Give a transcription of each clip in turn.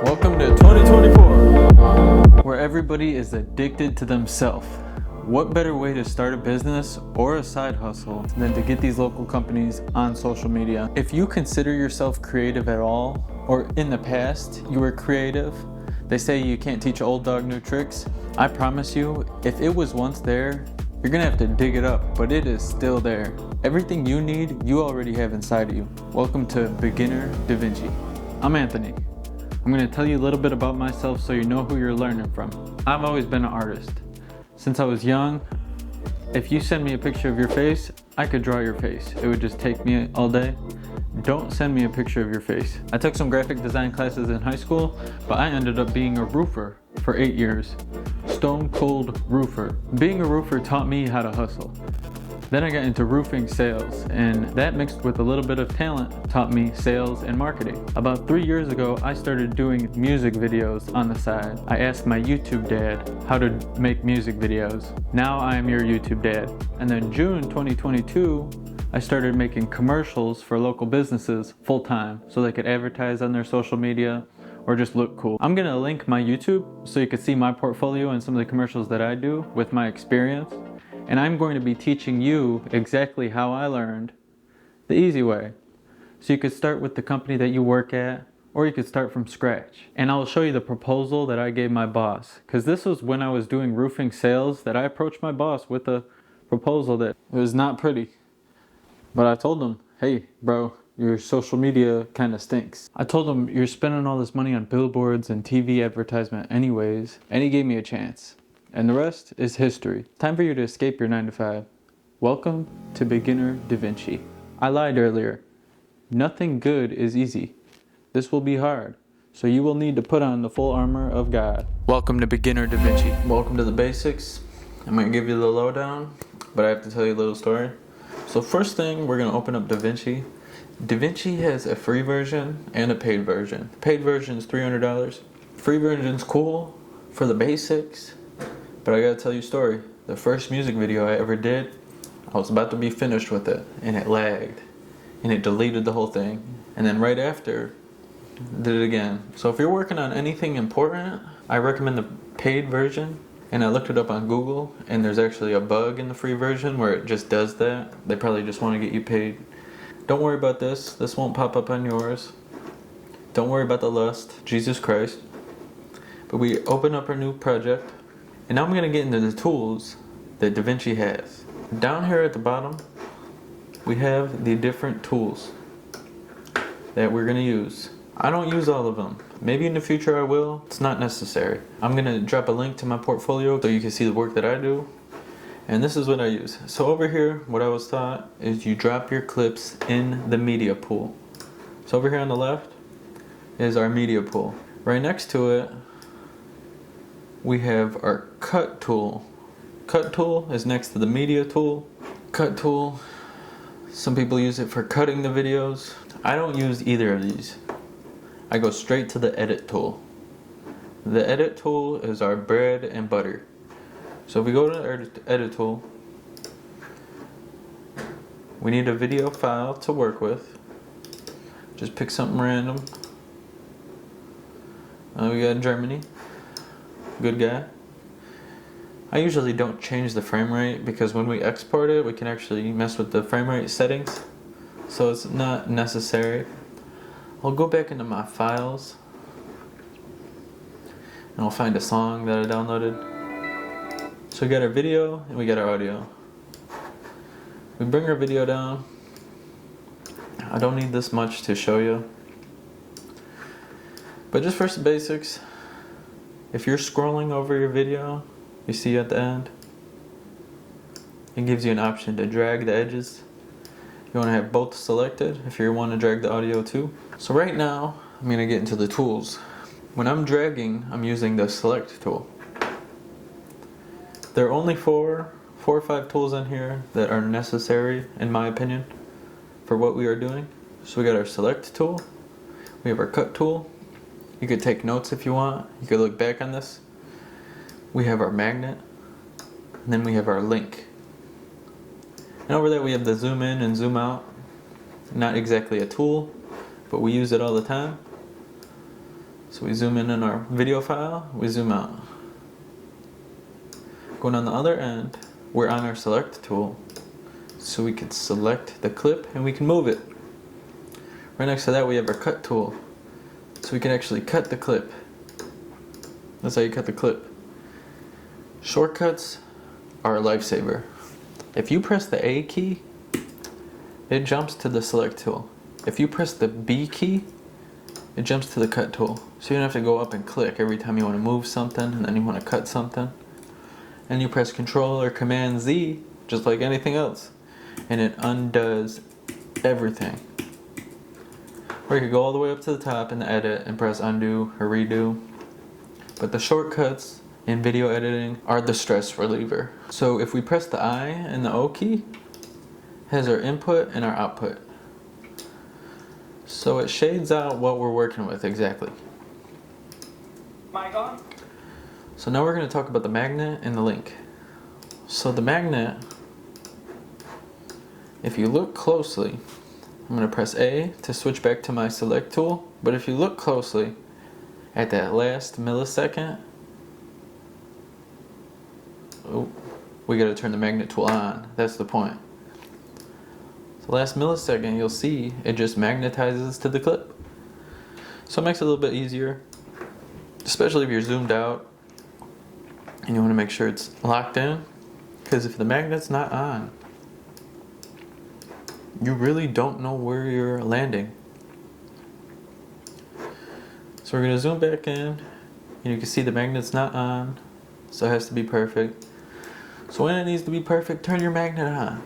Welcome to 2024, where everybody is addicted to themselves. What better way to start a business or a side hustle than to get these local companies on social media? If you consider yourself creative at all, or in the past you were creative, they say you can't teach an old dog new tricks. I promise you, if it was once there, you're gonna have to dig it up, but it is still there. Everything you need, you already have inside of you. Welcome to Beginner DaVinci. I'm Anthony. I'm gonna tell you a little bit about myself so you know who you're learning from. I've always been an artist. Since I was young, if you send me a picture of your face, I could draw your face. It would just take me all day. Don't send me a picture of your face. I took some graphic design classes in high school, but I ended up being a roofer for 8 years. Stone cold roofer. Being a roofer taught me how to hustle. Then I got into roofing sales, and that mixed with a little bit of talent taught me sales and marketing. About 3 years ago, I started doing music videos on the side. I asked my YouTube dad how to make music videos. Now I am your YouTube dad. And then June 2022, I started making commercials for local businesses full-time so they could advertise on their social media or just look cool. I'm gonna link my YouTube so you can see my portfolio and some of the commercials that I do with my experience. And I'm going to be teaching you exactly how I learned the easy way. So you could start with the company that you work at, or you could start from scratch. And I'll show you the proposal that I gave my boss. Because this was when I was doing roofing sales that I approached my boss with a proposal that it was not pretty. But I told him, hey bro, your social media kind of stinks. I told him, you're spending all this money on billboards and TV advertisement anyways. And he gave me a chance. And the rest is history. Time for you to escape your 9 to 5. Welcome to Beginner DaVinci. I lied earlier. Nothing good is easy. This will be hard. So you will need to put on the full armor of God. Welcome to Beginner DaVinci. Welcome to the basics. I'm gonna give you the lowdown, but I have to tell you a little story. So first thing, we're gonna open up DaVinci. DaVinci has a free version and a paid version. The paid version is $300. Free version's cool for the basics. But I gotta tell you a story. The first music video I ever did, I was about to be finished with it, and it lagged. And it deleted the whole thing. And then right after, did it again. So if you're working on anything important, I recommend the paid version. And I looked it up on Google, and there's actually a bug in the free version where it just does that. They probably just want to get you paid. Don't worry about this. This won't pop up on yours. Don't worry about the lust. Jesus Christ. But we open up our new project. And now I'm going to get into the tools that DaVinci has. Down here at the bottom, we have the different tools that we're going to use. I don't use all of them. Maybe in the future I will. It's not necessary. I'm going to drop a link to my portfolio so you can see the work that I do. And this is what I use. So over here, what I was taught is you drop your clips in the media pool. So over here on the left is our media pool. Right next to it, we have our cut tool. Cut tool is next to the media tool. Cut tool, some people use it for cutting the videos. I don't use either of these. I go straight to the edit tool. The edit tool is our bread and butter. So if we go to the edit tool, we need a video file to work with. Just pick something random. We got Germany. Good guy. I usually don't change the frame rate because when we export it, we can actually mess with the frame rate settings. So it's not necessary. I'll go back into my files and I'll find a song that I downloaded. So we got our video and we got our audio. We bring our video down. I don't need this much to show you. But just for some basics, if you're scrolling over your video, you see at the end, it gives you an option to drag the edges. You want to have both selected if you want to drag the audio too. So right now, I'm going to get into the tools. When I'm dragging, I'm using the select tool. There are only four or five tools in here that are necessary, in my opinion, for what we are doing. So we got our select tool, we have our cut tool. You could take notes if you want. You could look back on this. We have our magnet, and then we have our link. And over there we have the zoom in and zoom out. Not exactly a tool, but we use it all the time. So we zoom in on our video file, we zoom out. Going on the other end, we're on our select tool. So we can select the clip and we can move it. Right next to that we have our cut tool. So we can actually cut the clip. That's how you cut the clip. Shortcuts are a lifesaver. If you press the A key, it jumps to the select tool. If you press the B key, it jumps to the cut tool. So you don't have to go up and click every time you want to move something and then you want to cut something. And you press Control or Command Z, just like anything else, and it undoes everything. Or you could go all the way up to the top and edit and press undo or redo. But the shortcuts in video editing are the stress reliever. So if we press the I and the O key, it has our input and our output. So it shades out what we're working with exactly. Mic on? So now we're going to talk about the magnet and the link. So the magnet, if you look closely, I'm going to press A to switch back to my select tool, but if you look closely at that last millisecond, oh, we got to turn the magnet tool on. That's the point. The last millisecond, you'll see it just magnetizes to the clip. So it makes it a little bit easier, especially if you're zoomed out and you want to make sure it's locked in, because if the magnet's not on, you really don't know where you're landing. So we're going to zoom back in, and you can see the magnet's not on, so it has to be perfect. So when it needs to be perfect, turn your magnet on.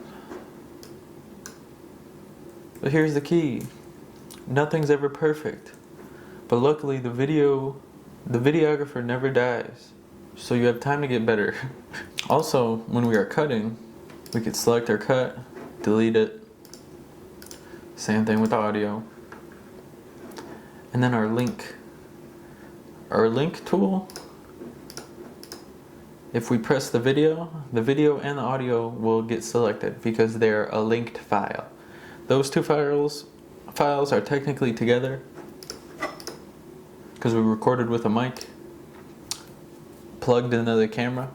But here's the key. Nothing's ever perfect. But luckily the videographer never dies. So you have time to get better. Also, when we are cutting, we could select our cut, delete it. Same thing with the audio. And then our link. Our link tool, if we press the video and the audio will get selected because they're a linked file. Those two files are technically together because we recorded with a mic plugged into the camera.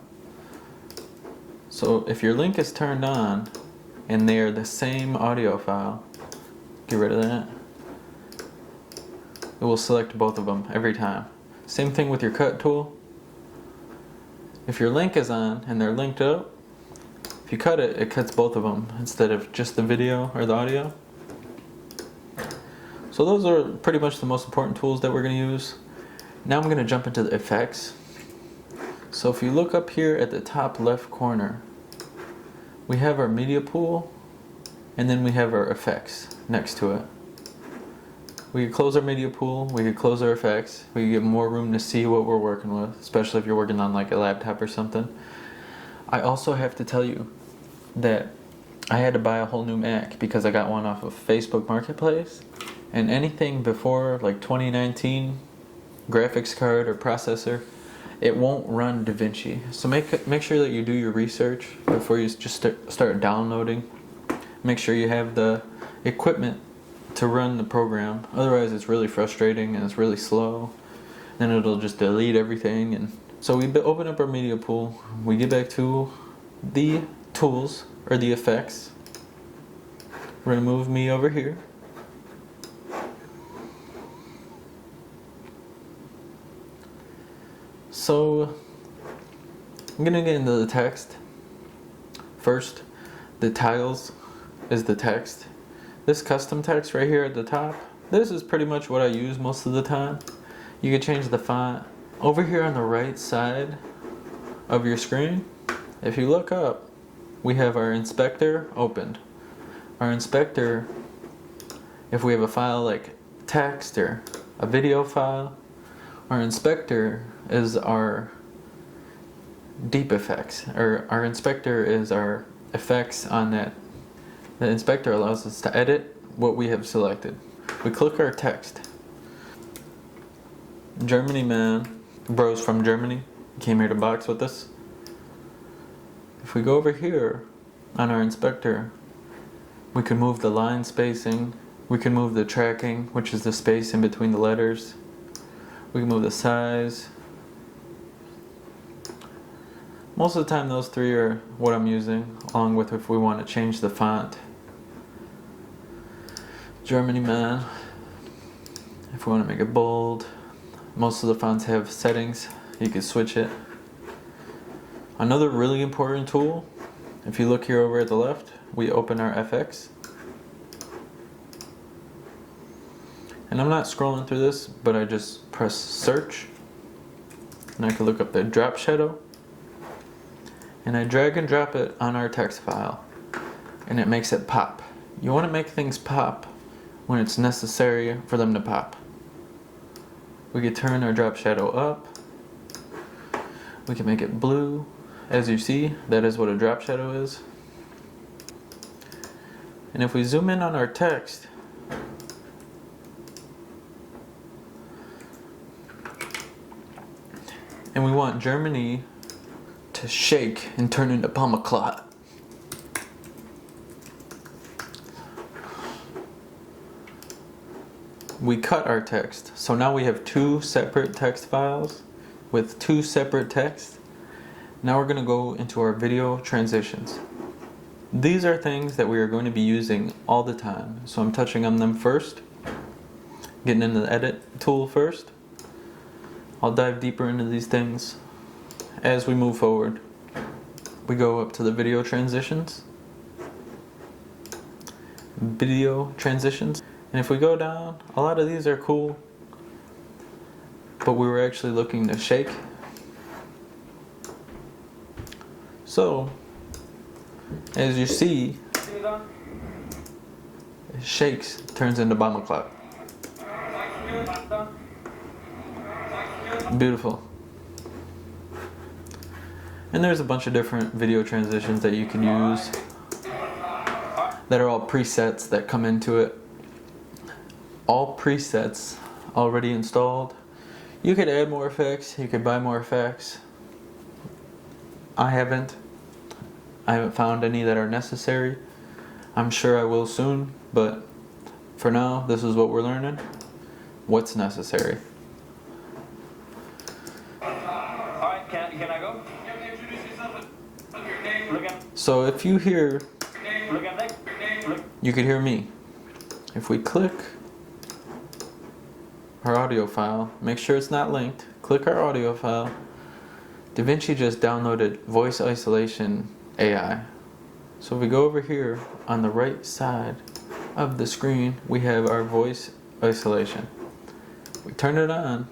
So if your link is turned on and they're the same audio file, get rid of that. It will select both of them every time. Same thing with your cut tool. If your link is on and they're linked up, if you cut it, it cuts both of them instead of just the video or the audio. So those are pretty much the most important tools that we're going to use. Now I'm going to jump into the effects. So if you look up here at the top left corner, we have our media pool and then we have our effects next to it. We could close our media pool, we could close our effects, we could get more room to see what we're working with, especially if you're working on like a laptop or something. I also have to tell you that I had to buy a whole new Mac because I got one off of Facebook Marketplace, and anything before like 2019 graphics card or processor, it won't run DaVinci. So make sure that you do your research before you just start downloading. Make sure you have the equipment to run the program. Otherwise it's really frustrating and it's really slow. Then it'll just delete everything. And so we open up our media pool. We get back to the tools or the effects. We're gonna move me over here. So I'm gonna get into the text. First, the tiles is the text. This custom text right here at the top, this is pretty much what I use most of the time. You can change the font. Over here on the right side of your screen, if you look up, we have our inspector opened. Our inspector, if we have a file like text or a video file, our inspector is our deep effects, or our inspector is our effects on that. The inspector allows us to edit what we have selected. We click our text. Germany man, bros from Germany, came here to box with us. If we go over here on our inspector, we can move the line spacing, we can move the tracking, which is the space in between the letters. We can move the size. Most of the time those three are what I'm using, along with if we want to change the font. Germany man, if we want to make it bold. Most of the fonts have settings, you can switch it. Another really important tool, if you look here over at the left, we open our FX. And I'm not scrolling through this, but I just press search. And I can look up the drop shadow. And I drag and drop it on our text file. And it makes it pop. You want to make things pop when it's necessary for them to pop. We can turn our drop shadow up. We can make it blue. As you see, that is what a drop shadow is. And if we zoom in on our text, and we want Germany to shake and turn into Pomaclot. We cut our text. So now we have two separate text files with two separate texts. Now we're going to go into our video transitions. These are things that we are going to be using all the time. So I'm touching on them first, getting into the edit tool first. I'll dive deeper into these things as we move forward. We go up to the video transitions. Video transitions. And if we go down, a lot of these are cool, but we were actually looking to shake. So, as you see, it shakes, turns into Pomaclot. Beautiful. And there's a bunch of different video transitions that you can use that are all presets that come into it. All presets already installed. You could add more effects, you could buy more effects. I haven't found any that are necessary. I'm sure I will soon, but for now, this is what we're learning. What's necessary. Alright, can I go? So if you hear, you could hear me. If we click our audio file, make sure it's not linked, click our audio file. DaVinci just downloaded voice isolation AI. So if we go over here on the right side of the screen, we have our voice isolation. We turn it on.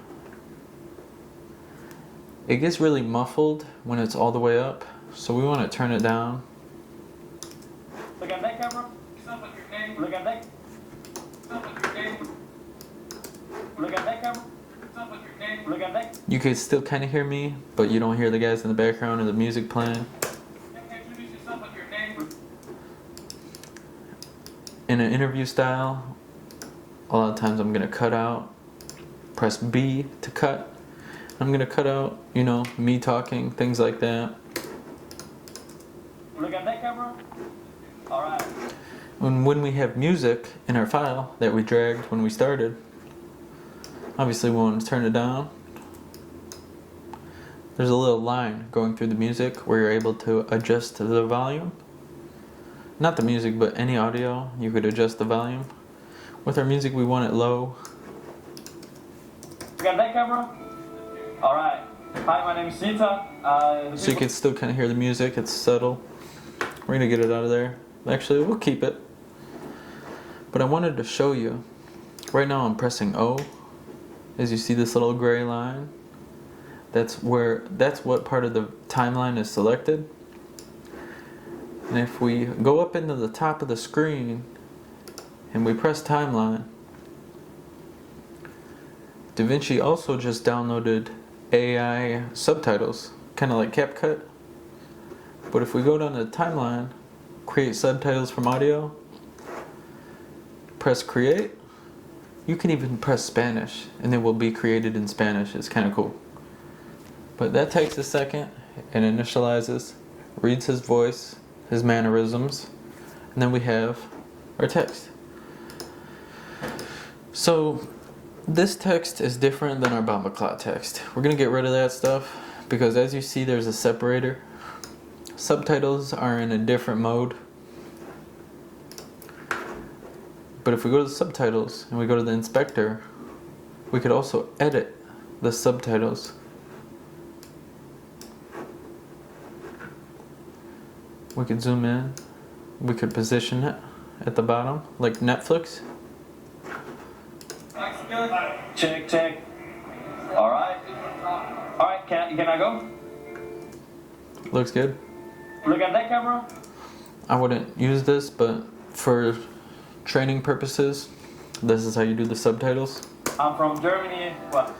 It gets really muffled when it's all the way up, so we want to turn it down. Look at that camera. Look at that. Look at that camera. Look at that. You can still kind of hear me, but you don't hear the guys in the background or the music playing. In an interview style, a lot of times I'm going to cut out, press B to cut. I'm going to cut out, me talking, things like that. Look at that camera. Alright. When we have music in our file that we dragged when we started, obviously we want to turn it down. There's a little line going through the music where you're able to adjust the volume. Not the music, but any audio, you could adjust the volume. With our music, we want it low. Look at that camera. Alright. Hi, my name is Sita. So you can still kind of hear the music, it's subtle. We're going to get it out of there. Actually, we'll keep it. But I wanted to show you. Right now I'm pressing O. As you see this little gray line, that's what part of the timeline is selected. And if we go up into the top of the screen and we press timeline, DaVinci also just downloaded AI subtitles, kind of like CapCut. But if we go down to the timeline, create subtitles from audio, press create, you can even press Spanish and it will be created in Spanish. It's kind of cool. But that takes a second and initializes, reads his voice, his mannerisms, and then we have our text. So This text is different than our Bomba Clot text. We're gonna get rid of that stuff because as you see there's a separator. Subtitles are in a different mode. But if we go to the subtitles and we go to the inspector, we could also edit the subtitles. We could zoom in. We could position it at the bottom, like Netflix. Check, check. Alright. Alright, can I go? Looks good. Look at that camera. I wouldn't use this, but for training purposes, this is how you do the subtitles. I'm from Germany. What?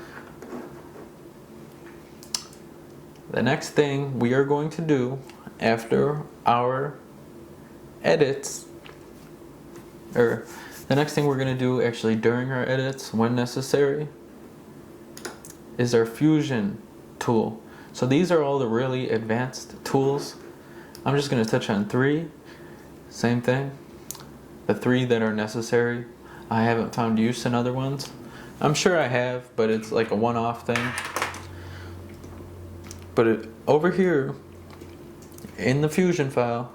The next thing we are going to do after our edits, or the next thing we're going to do actually during our edits when necessary, is our fusion tool. So these are all the really advanced tools. I'm just going to touch on 3. Same thing. The 3 that are necessary. I haven't found use in other ones. I'm sure I have, but it's like a one-off thing. But over here in the Fusion file,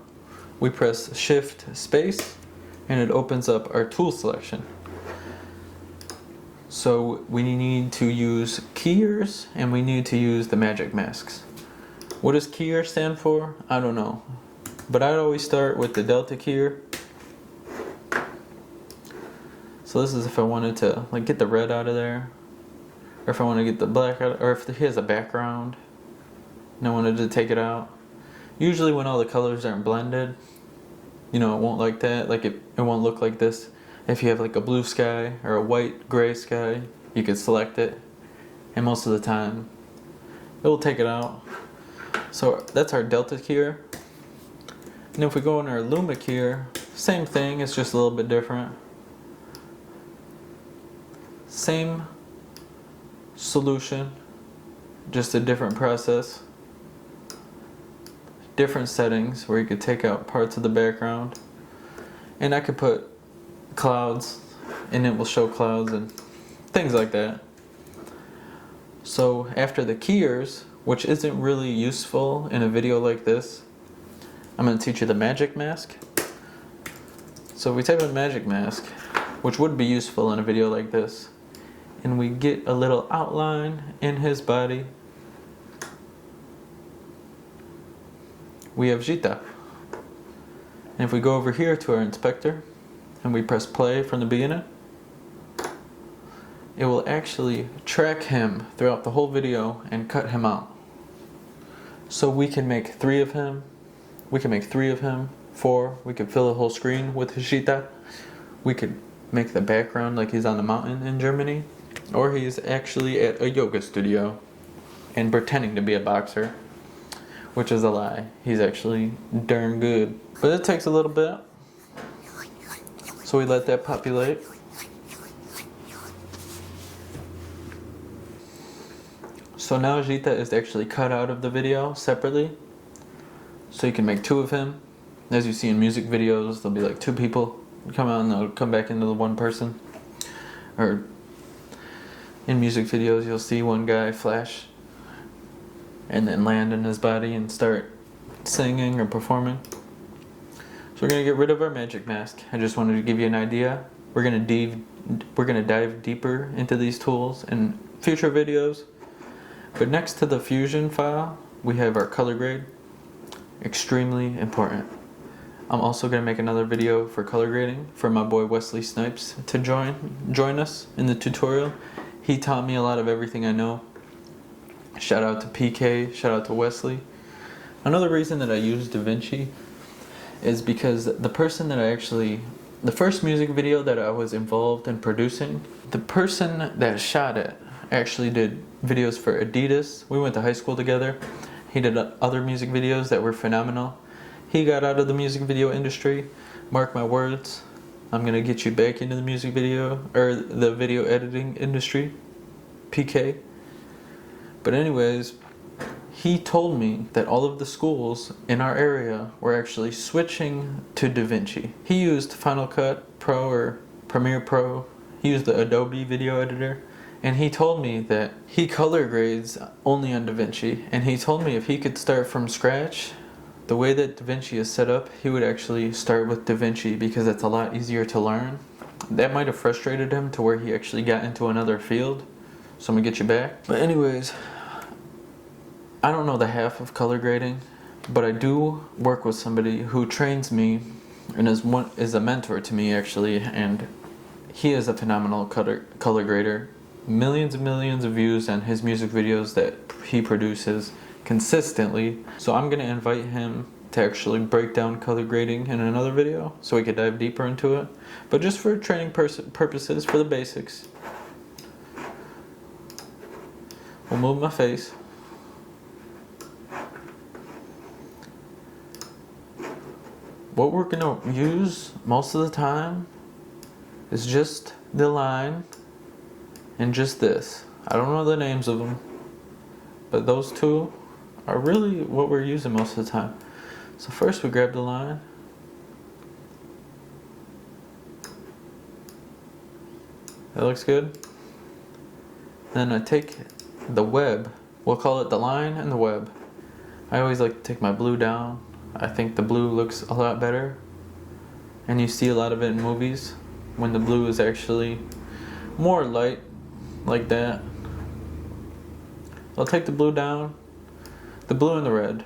we press Shift Space and it opens up our tool selection. So we need to use keyers and we need to use the magic masks. What does keyer stand for? I don't know. But I'd always start with the delta keyer. So this is if I wanted to like get the red out of there, or if I want to get the black out, or if he has a background and I wanted to take it out. Usually when all the colors aren't blended, you know, it won't like that. Like it won't look like this. If you have like a blue sky or a white gray sky, you could select it, and most of the time it will take it out. So that's our delta keyer. And if we go in our luma keyer, same thing, it's just a little bit different. Same solution, just a different process. Different settings where you could take out parts of the background. And I could put clouds and it will show clouds and things like that. So after the keyers, which isn't really useful in a video like this, I'm going to teach you the magic mask. So we type in magic mask, which would be useful in a video like this, and we get a little outline in his body. We have Jita. And if we go over here to our inspector and we press play from the beginning, it will actually track him throughout the whole video and cut him out. So we can make 3 of him. We can make 3 of him, 4. We could fill the whole screen with his Jita. We could make the background like he's on the mountain in Germany, or he's actually at a yoga studio and pretending to be a boxer, which is a lie. He's actually darn good. But it takes a little bit. So we let that populate. So now Jita is actually cut out of the video separately. So you can make 2 of him. As you see in music videos, there'll be like 2 people come out and they'll come back into the one person. Or in music videos, you'll see one guy flash and then land in his body and start singing or performing. So we're going to get rid of our magic mask. I just wanted to give you an idea. We're going to dive deeper into these tools in future videos. But next to the Fusion file, we have our color grade. Extremely important. I'm also going to make another video for color grading for my boy Wesley Snipes to join us in the tutorial. He taught me a lot of everything I know. Shout out to PK, shout out to Wesley. Another reason that I use DaVinci is because the first music video that I was involved in producing, the person that shot it actually did videos for Adidas. We went to high school together. He did other music videos that were phenomenal. He got out of the music video industry. Mark my words, I'm gonna get you back into the music video, or the video editing industry, PK. But anyways, he told me that all of the schools in our area were actually switching to DaVinci. He used Final Cut Pro or Premiere Pro He used the Adobe video editor, and he told me that he color grades only on DaVinci, and he told me if he could start from scratch, the way that DaVinci is set up, he would actually start with DaVinci because it's a lot easier to learn. That might have frustrated him to where he actually got into another field. So I'm gonna get you back. But anyways, I don't know the half of color grading, but I do work with somebody who trains me and is a mentor to me actually, and he is a phenomenal color grader. Millions and millions of views on his music videos that he produces consistently. So I'm gonna invite him to actually break down color grading in another video so we could dive deeper into it. But just for training purposes, for the basics, we'll move my face. What we're gonna use most of the time is just the line and just this. I don't know the names of them, but those two are really what we're using most of the time. So first we grab the line. That looks good. Then I take the web. We'll call it the line and the web. I always like to take my blue down. I think the blue looks a lot better. And you see a lot of it in movies when the blue is actually more light, like that. I'll take the blue down, the blue and the red,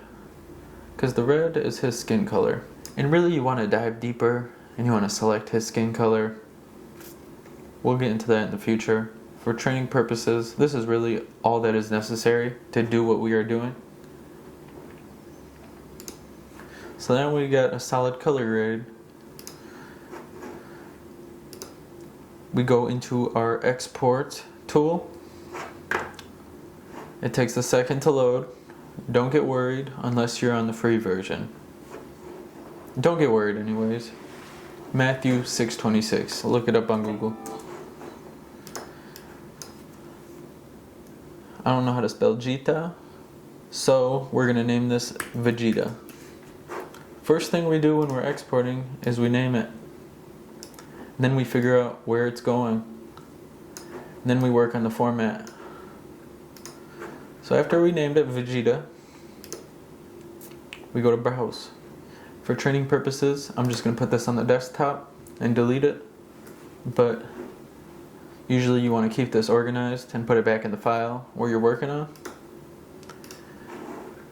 because the red is his skin color. And really you want to dive deeper and you want to select his skin color. We'll get into that in the future. For training purposes, this is really all that is necessary to do what we are doing. So now we got a solid color grade. We go into our export tool. It takes a second to load. Don't get worried unless you're on the free version. Don't get worried anyways. Matthew 6:26. Look it up on Google. I don't know how to spell Jita, so we're gonna name this Vegeta. First thing we do when we're exporting is we name it. Then we figure out where it's going. Then we work on the format. So after we named it Vegeta, we go to browse. For training purposes, I'm just going to put this on the desktop and delete it. But usually you want to keep this organized and put it back in the file where you're working on.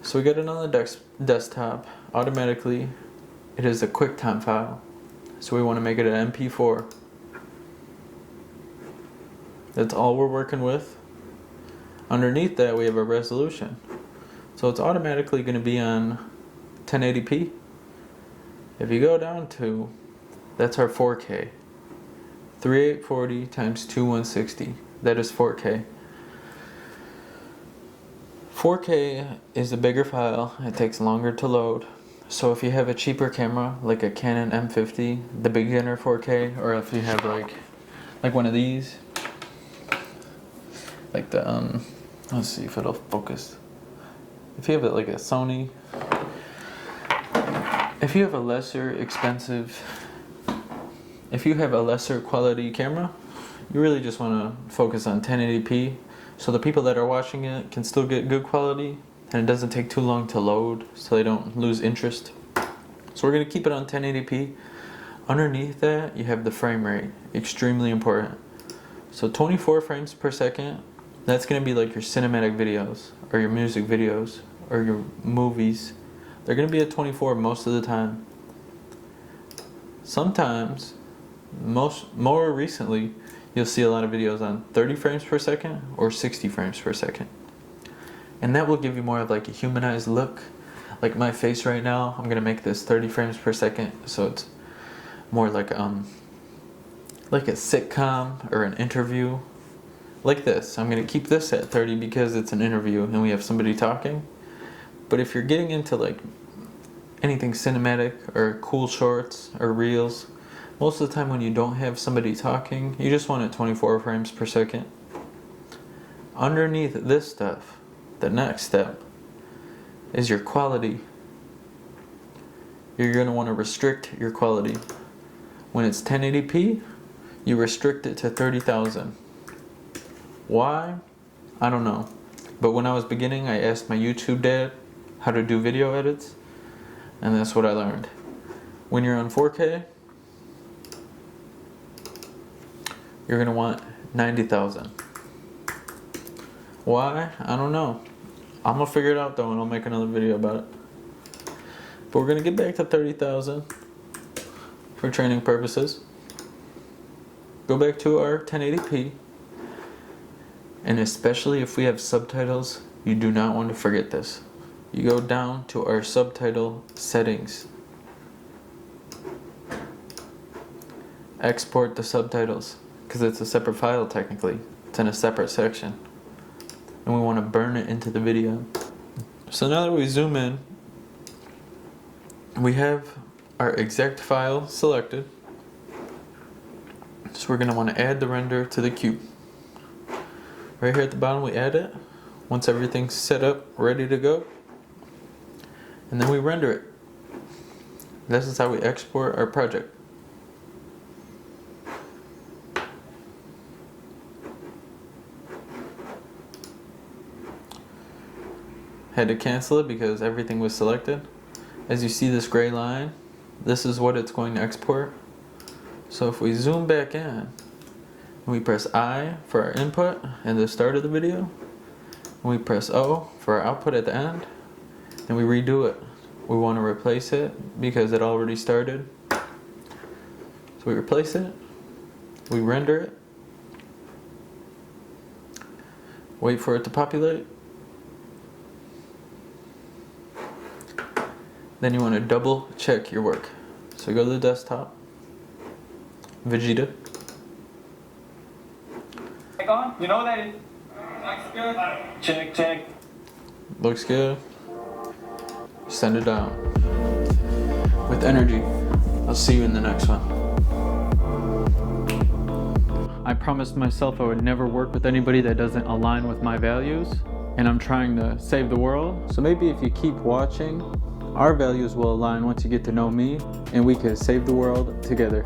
So we get it on the desktop. Automatically, it is a QuickTime file. So we want to make it an MP4. That's all we're working with. Underneath that we have a resolution. So it's automatically going to be on 1080p. If you go down to, that's our 4K. 3840 times 2160. That is 4K. 4K is a bigger file. It takes longer to load. So if you have a cheaper camera, like a Canon M50, the beginner 4K, or if you have like one of these, like the let's see if it'll focus. If you have it like a Sony, if you have a lesser quality camera, you really just want to focus on 1080p, so the people that are watching it can still get good quality. And it doesn't take too long to load, so they don't lose interest. So we're going to keep it on 1080p. Underneath that, you have the frame rate. Extremely important. So 24 frames per second, that's going to be like your cinematic videos, or your music videos, or your movies. They're going to be at 24 most of the time. Sometimes, more recently, you'll see a lot of videos on 30 frames per second or 60 frames per second. And that will give you more of like a humanized look. Like my face right now, I'm gonna make this 30 frames per second, so it's more like a sitcom or an interview. Like this, I'm gonna keep this at 30 because it's an interview and we have somebody talking. But if you're getting into like anything cinematic or cool shorts or reels, most of the time when you don't have somebody talking, you just want it 24 frames per second. Underneath this stuff, the next step is your quality. You're going to want to restrict your quality. When it's 1080p, you restrict it to 30,000. Why? I don't know. But when I was beginning, I asked my YouTube dad how to do video edits, and that's what I learned. When you're on 4K, you're gonna want 90,000. Why? I don't know. I'm gonna figure it out though, and I'll make another video about it. But we're gonna get back to 30,000 for training purposes. Go back to our 1080p, and especially if we have subtitles, you do not want to forget this. You go down to our subtitle settings. Export the subtitles, because it's a separate file technically. It's in a separate section. And we want to burn it into the video. So now that we zoom in, we have our exact file selected. So we're going to want to add the render to the cube. Right here at the bottom we add it. Once everything's set up, ready to go. And then we render it. This is how we export our project. Had to cancel it because everything was selected. As you see this gray line, this is what it's going to export. So if we zoom back in, and we press I for our input and the start of the video, and we press O for our output at the end, and we redo it. We want to replace it because it already started. So we replace it, we render it, wait for it to populate. Then you want to double check your work. So go to the desktop, Vegeta. You know that it looks good? Check, check. Looks good. Send it down. With energy. I'll see you in the next one. I promised myself I would never work with anybody that doesn't align with my values, and I'm trying to save the world. So maybe if you keep watching, our values will align once you get to know me, and we can save the world together.